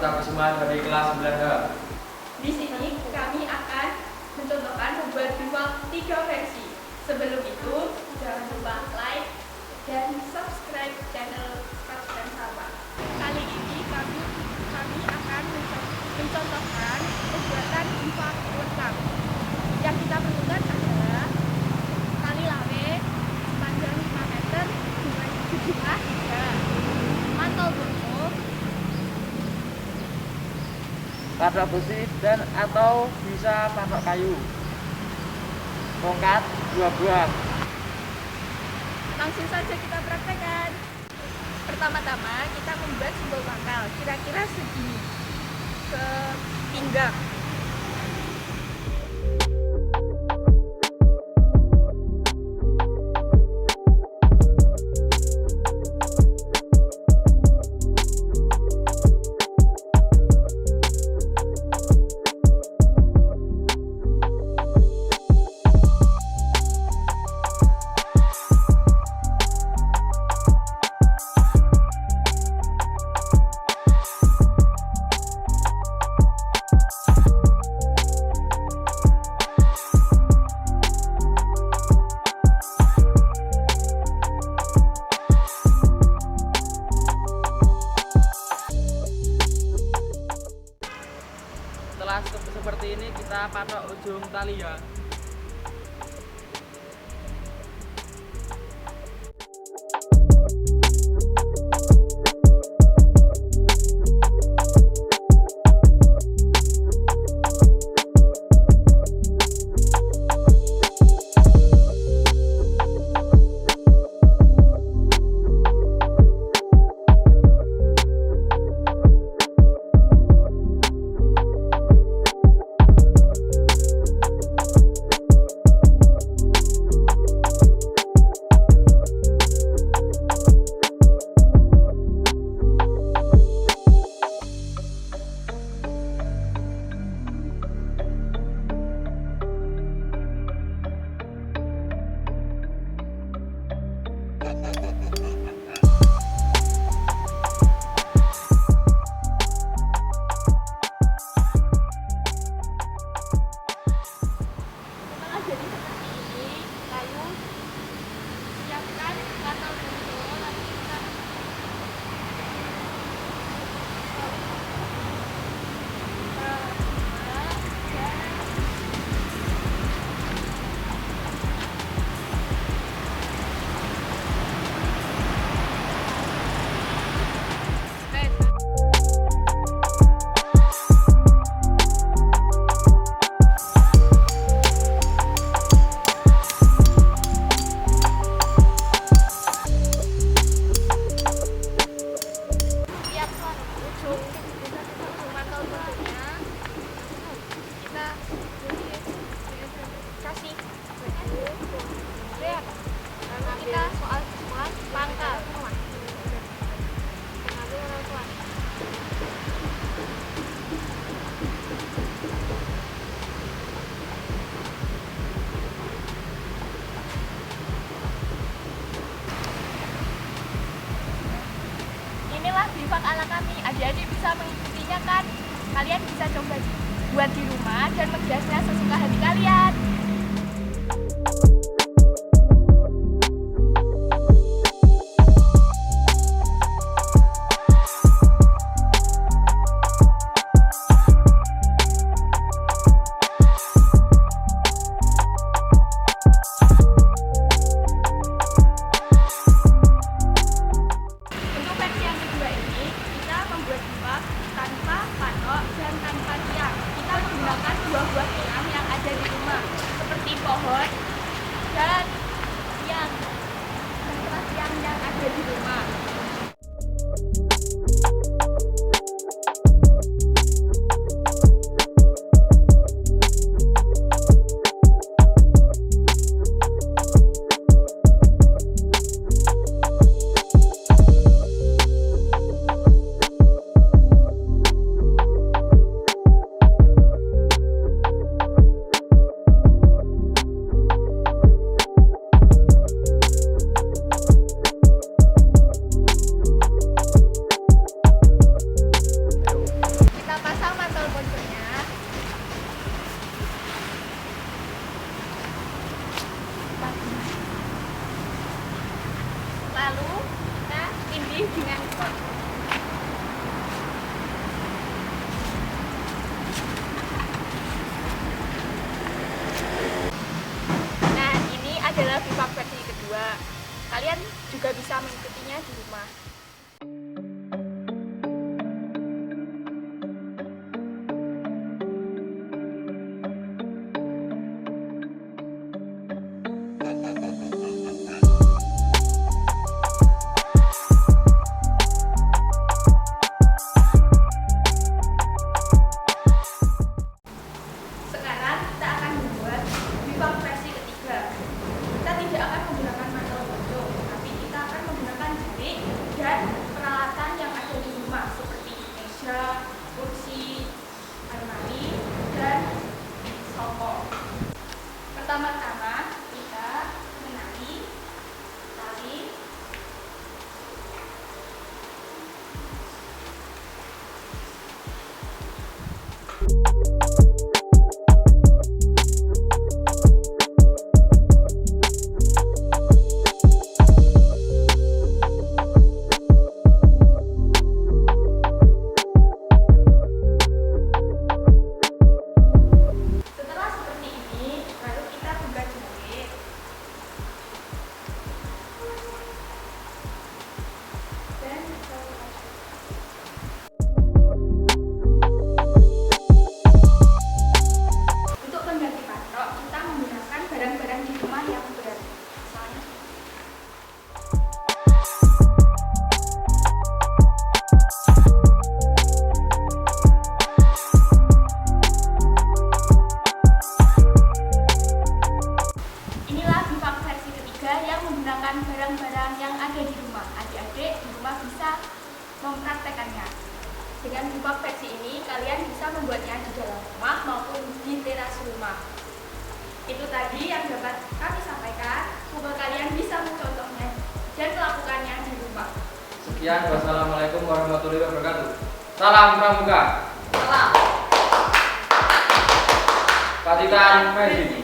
Kusuma dari kelas 9H. Di sini kami akan mencontohkan membuat bivak 3 versi. Sebelum itu, jangan lupa like dan subscribe channel Scout Spensapa. Kali ini kami akan mencontohkan pembuatan bivak lengkap. Yang kita perlukan adalah tali lawe panjang 5 meter dengan jumlah 3, mantol ponco, kaca besi dan atau bisa patok kayu, tongkat 2 buah. Langsung saja kita praktekkan. Pertama-tama kita membuat simbol pangkal, kira-kira segini ke pinggang. Setelah seperti ini kita patok ujung tali ya. Jadi seperti ini, lalu siapkan mantol ponco, lalu kita kita soal pangkal. Inilah bivak ala kami. Adik-adik bisa mengikutinya kan? Kalian bisa coba buat di rumah dan menghiasnya sesuka hati kalian. Untuk versi yang kedua ini, kita membuat bivak tanpa patok dan tanpa tiang. Kita menggunakan buah-buah tiang yang ada di rumah. kalian juga bisa mengikutinya di rumah. Sekarang kita akan membuat bivak versi ketiga. Kita tidak akan menggunakan mantol ponco, tapi kita akan menggunakan jarik dan peralatan yang ada di rumah seperti meja, kursi, almari, dan sofa. Pertama-tama kita menari tali. Setelah seperti ini, lalu kita buka jarik. Dan untuk pengganti patok, kita menggunakan barang-barang di rumah yang berat. Misalnya inilah bivak versi ketiga yang menggunakan barang-barang yang ada di rumah. Adik-adik di rumah bisa mempraktekannya. Dengan bivak versi ini, kalian bisa membuatnya di dalam rumah maupun di teras rumah. Itu tadi yang dapat kami sampaikan. Semoga kalian bisa mencontohnya dan melakukannya di rumah. Sekian, wassalamualaikum warahmatullahi wabarakatuh. Salam Pramuka. Salam. Pacitan Magic.